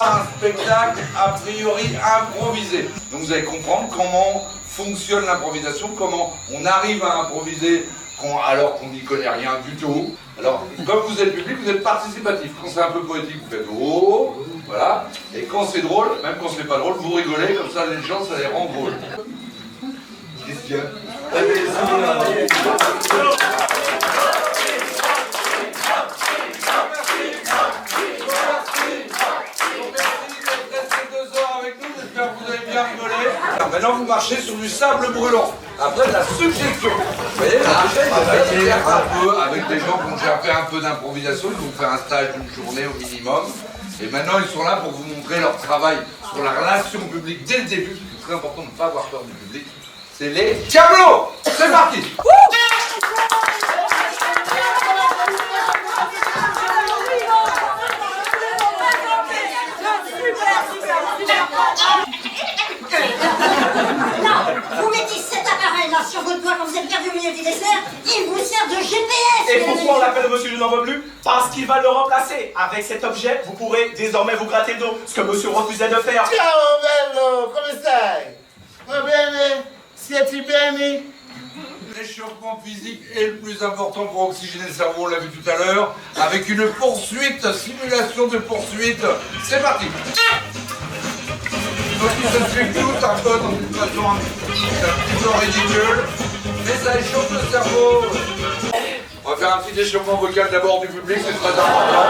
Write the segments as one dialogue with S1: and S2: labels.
S1: Un spectacle a priori improvisé. Donc vous allez comprendre comment fonctionne l'improvisation, comment on arrive à improviser alors qu'on n'y connaît rien du tout. Alors, comme vous êtes public, vous êtes participatif. Quand c'est un peu poétique, vous faites oh, voilà. Et quand c'est drôle, même quand c'est pas drôle, vous rigolez, comme ça les gens, ça les rend drôles. Qu'est-ce qu'il y a? Maintenant vous marchez sur du sable brûlant. Après de la suggestion. Vous voyez, là, un peu avec des gens qui ont déjà fait un peu d'improvisation, ils vont faire un stage d'une journée au minimum. Et maintenant ils sont là pour vous montrer leur travail sur la relation publique dès le début. C'est très important de ne pas avoir peur du public. C'est les Diablos. C'est parti.
S2: Vous mettez cet appareil-là sur votre doigt quand vous êtes perdu au milieu du dessert, il vous sert de GPS.
S3: Et pourquoi on l'appelle Monsieur Je n'en veut plus? Parce qu'il va le remplacer. Avec cet objet, vous pourrez désormais vous gratter le dos, ce que Monsieur refusait de faire.
S4: Ciao bello, come stai? Va bene? Siete bene?
S1: L'échauffement physique est le plus important pour oxygéner le cerveau, on l'a vu tout à l'heure, avec une poursuite, simulation de poursuite. C'est parti. Donc il se fait tout un peu dans une façon un petit peu ridicule, mais ça échauffe le cerveau. On va faire un petit échauffement vocal d'abord du public, c'est très important.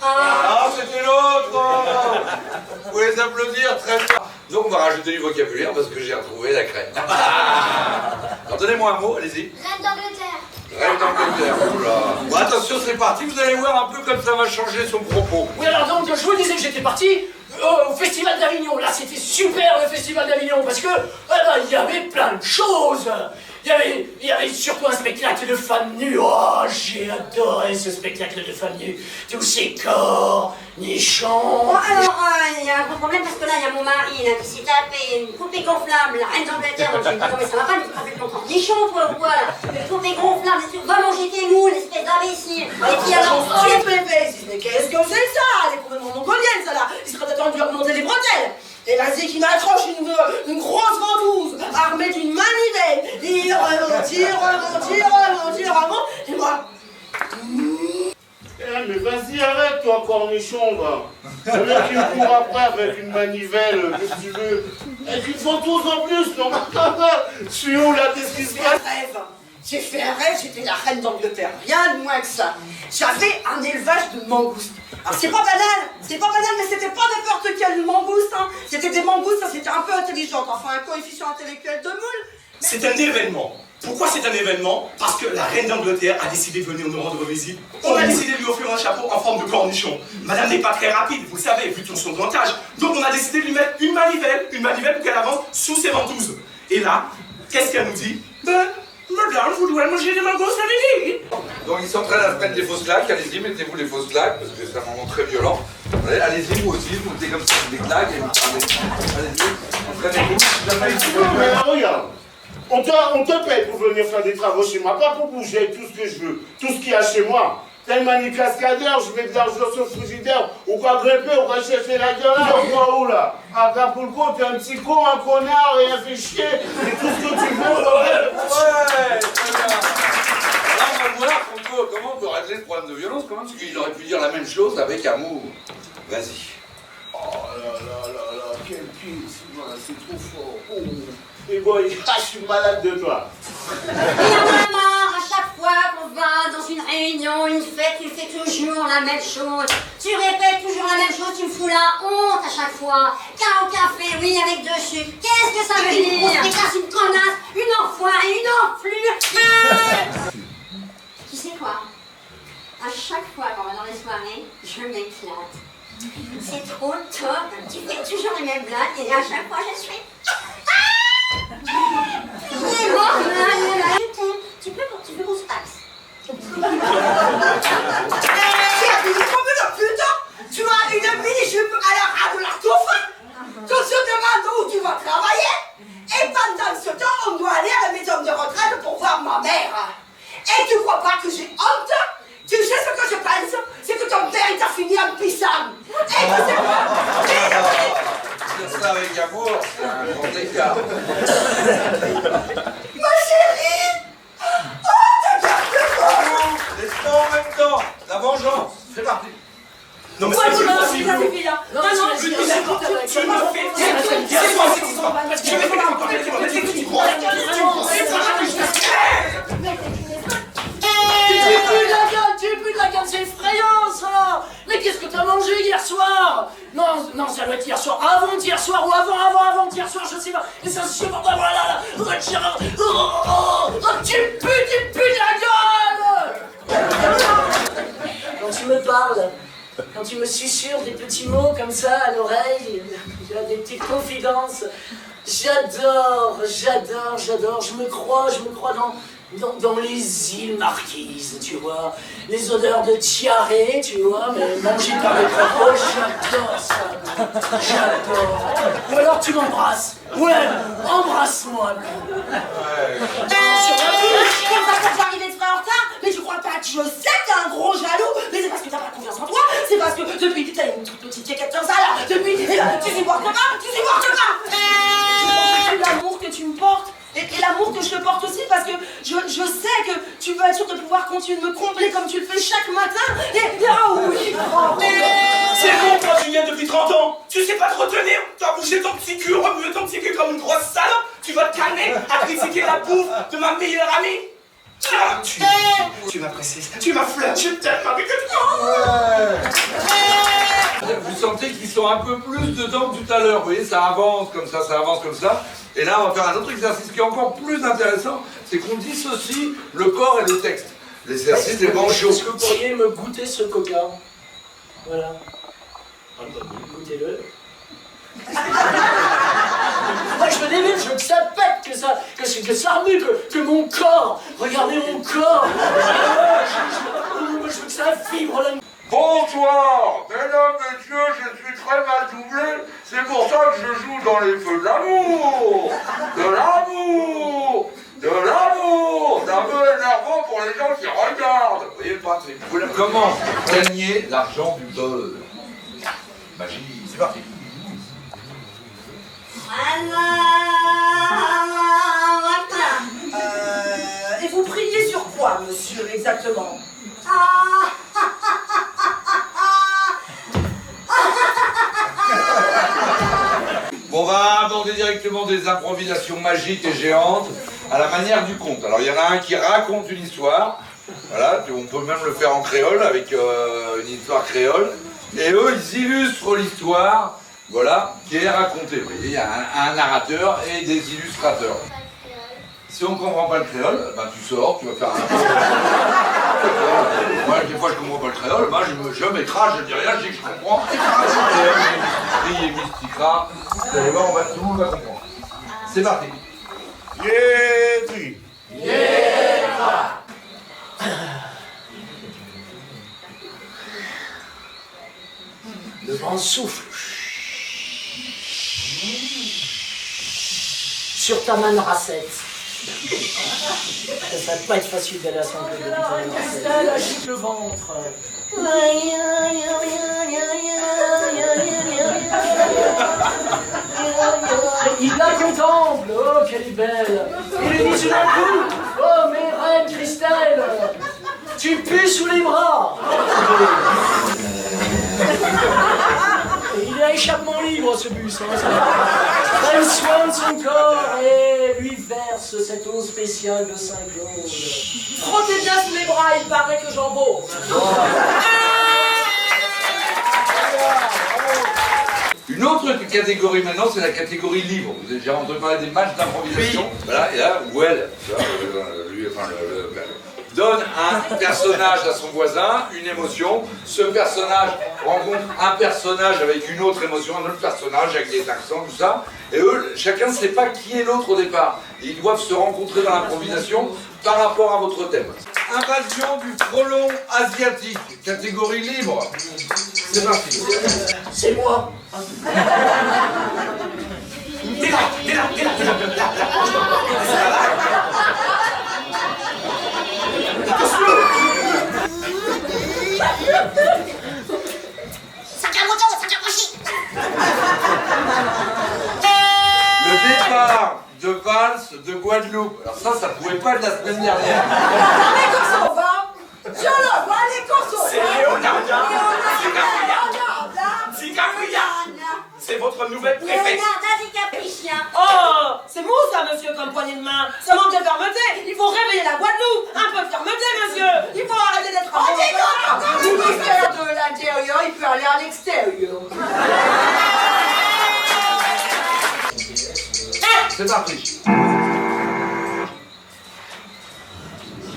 S1: Ah, c'était l'autre. Vous pouvez les applaudir, très bien. Donc on va rajouter du vocabulaire parce que j'ai retrouvé la crème. Alors donnez-moi un mot, allez-y.
S2: Reine d'Angleterre.
S1: Reine d'Angleterre, oula. Bon, attention, c'est parti, vous allez voir un peu comme ça va changer son propos.
S5: Oui, alors donc, je vous disais que j'étais parti au Festival d'Avignon. Là, c'était super le Festival d'Avignon parce que, il y avait plein de choses. Il y avait surtout un spectacle de femmes nues. Oh, j'ai adoré ce spectacle de femmes nues. Tous ces corps, nichons.
S2: Bon, alors, il y a un gros problème parce que là, il y a mon mari là, qui s'est tapé une poupée gonflable, la reine d'Angleterre. Donc, je me dis, non, mais ça va pas, mais c'est complètement cornichon, toi, ou quoi, là? Une poupée gonflable, va manger tes moules, espèce d'imbécile. Et puis alors,
S6: Mais qu'est-ce que c'est ça? Elle est complètement mongolienne, ça là. Il serait temps de lui remonter les bretelles. Et vas-y qui m'accroche une grosse ventouse armée d'une manivelle. Il remonte, et moi...
S4: Eh mais vas-y arrête toi cornichon va. Le mec il me court après avec une manivelle, qu'est-ce que tu veux? Avec une ventouse en plus, non? Je suis où là, qu'est-ce qui se passe?
S6: J'ai fait un rêve, j'étais la reine d'Angleterre, rien de moins que ça. J'avais un élevage de mangoustes. Alors c'est pas banal, mais c'était pas n'importe quel mangouste, hein. C'était des mangoustes, ça c'était un peu intelligent, enfin un coefficient intellectuel de moule.
S3: C'est un événement. Pourquoi c'est un événement? Parce que la reine d'Angleterre a décidé de venir nous rendre visite. On a décidé de lui offrir un chapeau en forme de cornichon. Madame n'est pas très rapide, vous le savez, vu son grand âge. Donc on a décidé de lui mettre une manivelle pour qu'elle avance sous ses ventouses. Et là, qu'est-ce qu'elle nous dit? Madame, vous devez manger des mangoustes à midi.
S1: Donc ils s'entraînent à se mettre des fausses claques, allez-y, mettez-vous les fausses claques, parce que c'est un moment très violent. Allez-y, vous aussi, vous mettez comme ça des claques et vous allez-y, entraînez-vous.
S4: Mais là, regarde, on te paye pour venir faire des travaux chez moi, pas pour bouger tout ce que je veux, tout ce qu'il y a chez moi. T'es une manie cascadeur, je mets de l'argent sur le frigidaire, ou quoi gripper, ou quoi chercher la gueule là, ou quoi où là? À Acapulco, t'es un petit con, un connard et un fait chier, et tout ce que tu veux,
S1: Ouais, très bien. Là, on va voir comment on peut régler le problème de violence, comment, parce qu'il aurait pu dire la même chose avec amour. Vas-y.
S4: Oh là, quel pisse, c'est trop fort. Oh. Et bon, je suis malade de toi.
S2: il y en a marre, à chaque fois qu'on va dans une réunion, une fête, tu fais toujours la même chose. Tu répètes toujours la même chose, tu me fous la honte à chaque fois. Car au café, oui, avec 2 sucres. Qu'est-ce que ça veut dire? Une pétasse, une connasse, une enfoirée, une enflure. Tu sais quoi? À chaque fois qu'on va dans les soirées, je m'éclate. C'est trop top. Tu fais toujours les mêmes blagues et à chaque fois je suis... Il est mort,
S1: Oscar.
S6: Ma chérie! Oh, ta carte de vol!
S1: Laisse-moi en même temps. La vengeance. C'est parti.
S3: Non, mais
S6: Ouais,
S3: c'est
S6: tu m'as
S3: possible.
S6: ça suffit là.
S5: Non,
S6: Non,
S5: mais
S6: non,
S5: c'est-
S6: tu
S5: c'est-
S6: m'as
S5: c'est-
S6: tu m'as fait.
S5: Tu pues de la gueule, c'est effrayant ça! Mais qu'est-ce que t'as mangé hier soir? Non, non, ça doit être hier soir, avant-hier soir ou avant-hier soir, je sais pas. Et ça se supporte, voilà, tu pues de la gueule! Quand tu me parles, quand tu me susurres des petits mots comme ça à l'oreille, des petites confidences, j'adore, je me crois dans les îles Marquises, tu vois, les odeurs de tiaré, tu vois, mais mangées par les crapauds, j'adore ça, j'adore. Ou alors tu m'embrasses, ouais, embrasse-moi.
S6: Comme ça, quand j'arrive exprès en retard, mais tu crois pas que je sais que t'es un gros jaloux, mais c'est parce que t'as pas confiance en toi, c'est parce que depuis que t'as une toute petite quéquette comme ça là, depuis, tu supportes pas. Tu l'amour que tu me portes. Et l'amour que je te porte aussi parce que je sais que tu veux être sûr de pouvoir continuer de me combler comme tu le fais chaque matin. Et ah oui, oh.
S3: C'est bon, toi, Julien, depuis 30 ans. Tu sais pas te retenir. T'as bougé ton petit cul, remué ton petit cul comme une grosse salope. Tu vas te calmer à critiquer la bouffe de ma meilleure amie. Ah, tu m'as pressé, tu m'as flirté, je t'aime avec
S1: Vous sentez qu'ils sont un peu plus dedans que tout à l'heure. Vous voyez, ça avance comme ça, ça avance comme ça. Et là, on va faire un autre exercice qui est encore plus intéressant. C'est qu'on dissocie le corps et le texte. L'exercice est vraiment chaud.
S5: Est-ce que vous pourriez me goûter ce coca? Voilà. Goûtez-le. Moi je veux des villes, je veux que ça pète, que ça remue, que mon corps, regardez mon corps. Je veux que ça vibre là.
S1: Bonsoir, mesdames, messieurs, je suis très mal doublé. C'est pour ça que je joue dans les feux de l'amour. C'est un peu énervant pour les gens qui regardent. Vous voyez le principe. Comment gagner l'argent du beurre? Magie, c'est parti.
S6: Et vous priez sur quoi, monsieur, exactement?
S1: Bon, on va aborder directement des improvisations magiques et géantes à la manière du conte. Alors il y en a un qui raconte une histoire, voilà, on peut même le faire en créole avec une histoire créole, et eux ils illustrent l'histoire, voilà, qui est racontée. Vous voyez, il y a un narrateur et des illustrateurs. Si on ne comprend pas le créole, ben tu sors, tu vas faire un... Moi, des fois je comprends pas le créole, moi je m'écrase, je dis rien, je dis que je comprends. Et mystica, vous allez voir, tout le monde va comprendre. C'est parti.
S4: Yédi.
S5: Le vent souffle. Sur ta main racette. Ça va pas être facile d'aller à son club de Racette. Elle agite le ventre. Il la contemple, oh qu'elle est belle. Il lui dit tout d'un coup, oh mes reines Christelle, tu pues sous les bras. Il a échappement libre ce bus. Prenne soin de son corps et lui verse cette eau spéciale de Saint-Claude.
S6: Frottez bien sous les bras, il paraît que j'en beau.
S1: Une autre catégorie maintenant, c'est la catégorie libre. Vous avez déjà entendu parler des matchs d'improvisation. Oui. Voilà, et là, où elle, lui, enfin, donne un personnage à son voisin, une émotion. Ce personnage rencontre un personnage avec une autre émotion, un autre personnage avec des accents, tout ça. Et eux, chacun ne sait pas qui est l'autre au départ. Ils doivent se rencontrer dans l'improvisation par rapport à votre thème. Invasion du frelon asiatique, catégorie libre. C'est parti.
S5: C'est moi.
S3: T'es là.
S1: Le départ ça pouvait pas être la semaine dernière.
S6: Madame les Kosovo, je le vois, les Kosovo.
S3: C'est Leonarda.
S6: Leonarda.
S3: DiCaprio. C'est votre nouvelle préfète.
S2: Leonarda DiCaprio.
S6: Oh, c'est mou ça, monsieur, comme poignée de main. Ça manque de fermeté. Il faut réveiller la Guadeloupe. Un peu de fermeté, monsieur. Il faut arrêter d'être Le ministère de l'Intérieur, il peut aller à l'extérieur.
S1: C'est parti.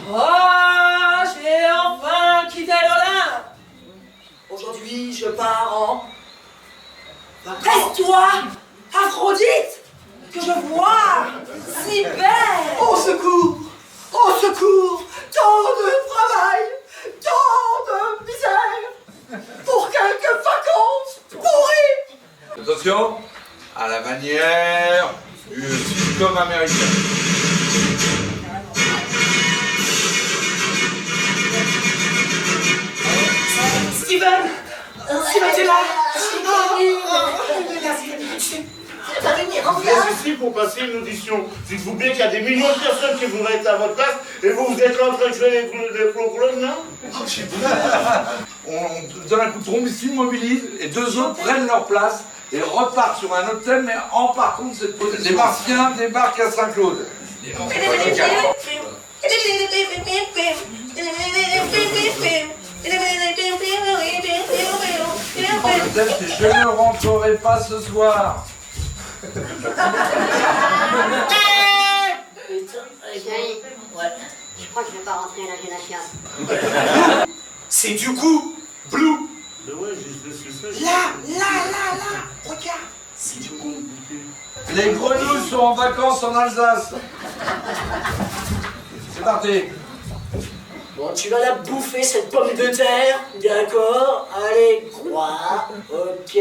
S6: Oh, j'ai enfin quitté l'Olympe. Aujourd'hui, je pars en... Reste-toi, Aphrodite, que je vois si belle. Au secours, tant de travail, tant de misère, pour quelques vacances pourries.
S1: Attention, à la manière du sitcom américain.
S6: Steven, t'es là.
S4: Vous êtes ici pour passer une audition. Dites-vous bien qu'il y a des millions de personnes qui voudraient être à votre place et vous êtes là en train de jouer les problèmes, non?
S1: On donne un coup de trompe, ils s'immobilisent et deux autres prennent leur place et repartent sur un autre thème, mais en par contre cette position. Les Martiens débarquent à Saint-Claude. Le thème c'est je ne rentrerai pas ce soir.
S2: Chérie, je crois que je vais pas rentrer à la gymnasium.
S3: C'est du coup Blue.
S4: Mais ouais, je suis ça.
S3: Là, regarde. C'est du coup.
S1: Les grenouilles sont en vacances en Alsace. C'est parti.
S5: Bon, tu vas la bouffer, cette pomme de terre, d'accord? Allez, croix, ok.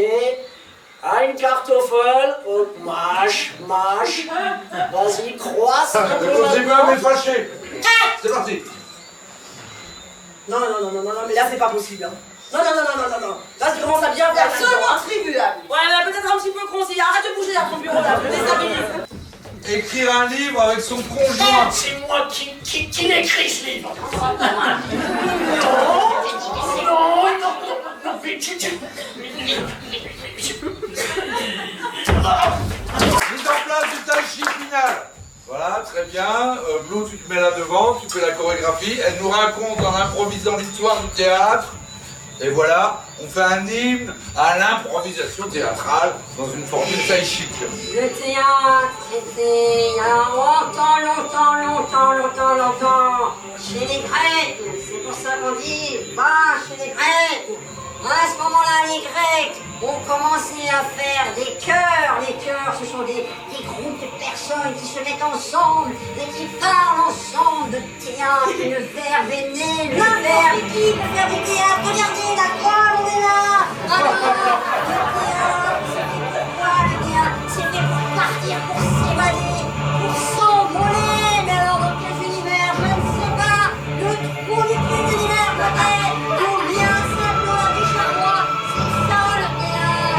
S5: Ah, une kartoffel, oh, mâche. Vas-y, croise un peu.
S1: J'ai peur, mais fâché. C'est parti.
S6: Non, mais là c'est pas possible. Hein. Non. Là je commence à bien faire. Absolument attribuable. Ouais, mais peut-être un petit peu concis. Arrête de bouger dans ton bureau là, je me déstabilise.
S1: Écrire un livre avec son conjoint.
S5: C'est moi qui l'écris ce livre. Non, mais
S1: Mise en place du tai chi final. Voilà, très bien. Blue, tu te mets là devant, tu fais la chorégraphie. Elle nous raconte en improvisant l'histoire du théâtre. Et voilà, on fait un hymne à l'improvisation théâtrale dans une formule tai chi.
S2: Le théâtre, c'était il y a longtemps, chez les Grecs. C'est pour ça qu'on dit, va chez les Grecs. À ce moment-là, les Grecs ont commencé à faire des chœurs. Les chœurs, ce sont des groupes de personnes qui se mettent ensemble et qui parlent ensemble de théâtre. Et le verbe est né, le verbe qui peut faire du théâtre. Regardez, la croix, on est là. Alors, le théâtre, c'est fait pour partir, pour s'évader, pour s'envoler. Mais alors, dans quel univers, je ne sais pas. Le trou du truc d'univers, peut-être. Ou bien simplement du charroi. C'est ça, le théâtre.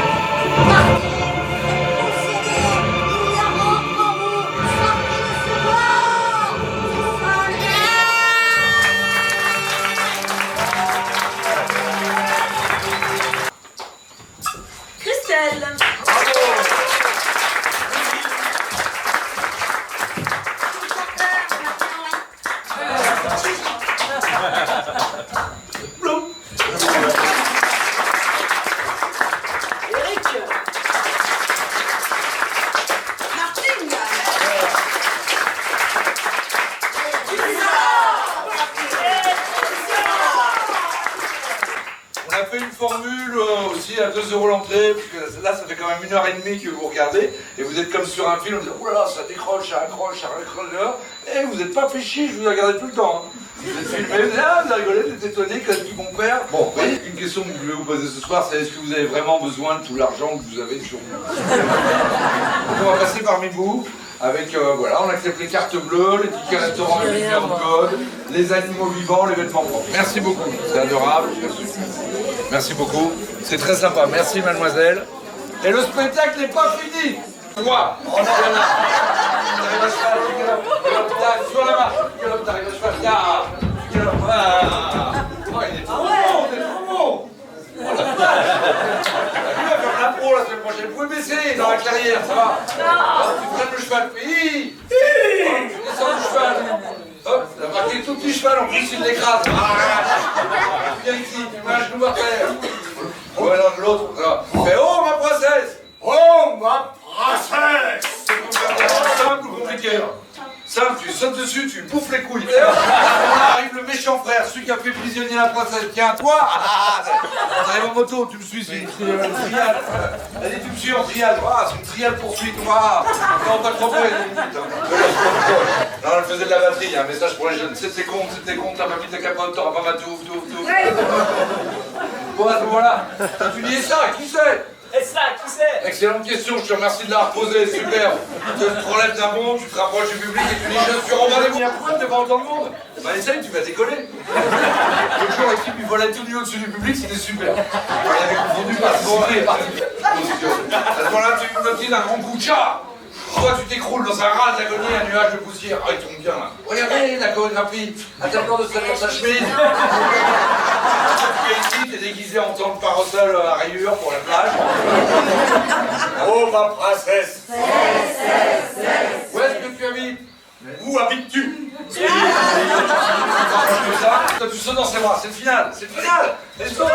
S2: Partez, faites posséder. Il y a rentre en vous. Sortez de ce corps. C'est ça, le théâtre.
S6: Christelle.
S5: Eric.
S6: Martine.
S1: On a fait une formule aussi à 2 € l'entrée, parce que là ça fait quand même 1h30 que vous regardez, et vous êtes comme sur un film, on dit oh là là, ça décroche, ça accroche, et vous n'êtes pas fait chier, je vous ai regardé tout le temps. Hein. Vous êtes filmé, vous avez rigolé, vous êtes étonné, qu'est-ce qu'ils vont faire? Bon, vous voyez, une question que je voulais vous poser ce soir, c'est est-ce que vous avez vraiment besoin de tout l'argent que vous avez sur vous? Donc on va passer parmi vous. Avec, voilà, on accepte les cartes bleues, les tickets restaurants, les numéros de code, les animaux vivants, les vêtements propres. Merci beaucoup, c'est adorable. Merci beaucoup, c'est très sympa. Merci mademoiselle. Et le spectacle n'est pas fini. Moi, on en a là. t'arrives à cheval, tu galopes, là, sur la marche, tu galopes, t'arrives à cheval, là, tu galopes, voilà. Oh, il est trop bon, il est trop bon. Oh la vache. Tu vas faire la pro la semaine prochaine, vous pouvez baisser dans la carrière, ça va. Hop, tu prends le cheval, puis hop, tu descends du cheval. Hop, t'as marqué tout petit cheval, en plus il l'écrase. Tu viens ici, tu mets un genou par terre. Ouais, non, de l'autre, ça va. Fais oh ma princesse.
S4: Oh, ma princesse!
S1: Simple ou compliqué? Simple, tu sautes dessus, tu bouffes les couilles. Et hop, là arrive le méchant frère, celui qui a fait prisonnier la princesse. Tiens, toi, t'arrives en moto, tu me suis, c'est une triade. Allez, tu me suis en triade. Ah, c'est une triade poursuite. Ah, non, t'as compris. Non, elle faisait de la batterie, il y a un message pour les jeunes. C'était con, t'as pas mis ta capote, t'auras pas ma touffe. Bon, à ce moment-là, t'as étudié ça, qui c'est?
S5: Et ça, qui c'est?
S1: Excellente question, je te remercie de la reposer, super. Tu te relèves d'un bond, tu te rapproches du public et tu dis je suis Romain Desbourgs. Il y a pourquoi devant autant de monde? Eh ben essaye, tu vas décoller. L'autre jour, l'équipe lui volait tout nu au-dessus du public, c'était super. Il avait confondu par ce moment-là, il est parti. À ce moment-là, tu hypnotises un grand coup de chat. Toi, tu t'écroules dans un ras d'agonie, un nuage de poussière. Ah, il tombe bien là. Regardez la chorégraphie. À ta peur de salir sa chemise. Tu es ici, t'es déguisé en tant que parasol à rayures pour la plage.
S4: Oh, ma princesse!
S1: Où est-ce que tu habites?
S3: Où habites-tu?
S1: Toi, tu sautes dans ses bras, c'est le final, c'est le final. Let's go.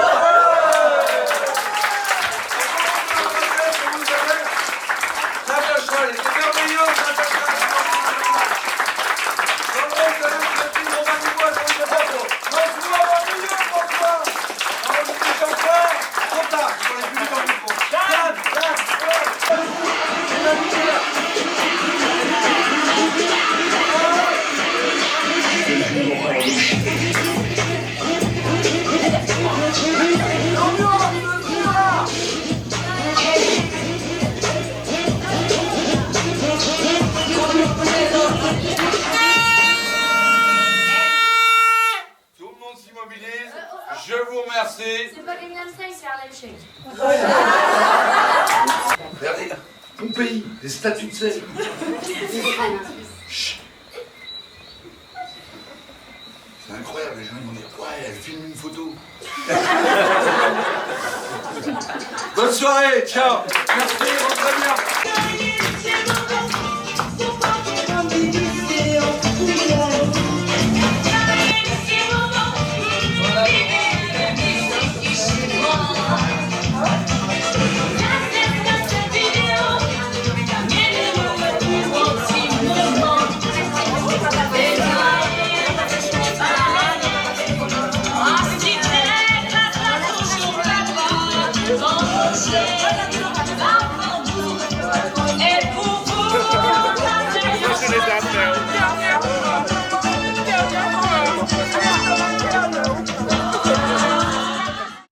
S1: Natacha, elle était merveilleuse, Natacha. Je vous remercie.
S7: C'est pas Gangnam Style, c'est Harlem Shake.
S1: Regardez, mon pays, les statues de sel. Chut. C'est incroyable, les gens ils vont dire ouais, elle filme une photo. Bonne soirée, ciao. Merci, rentrez bien.
S7: Oh,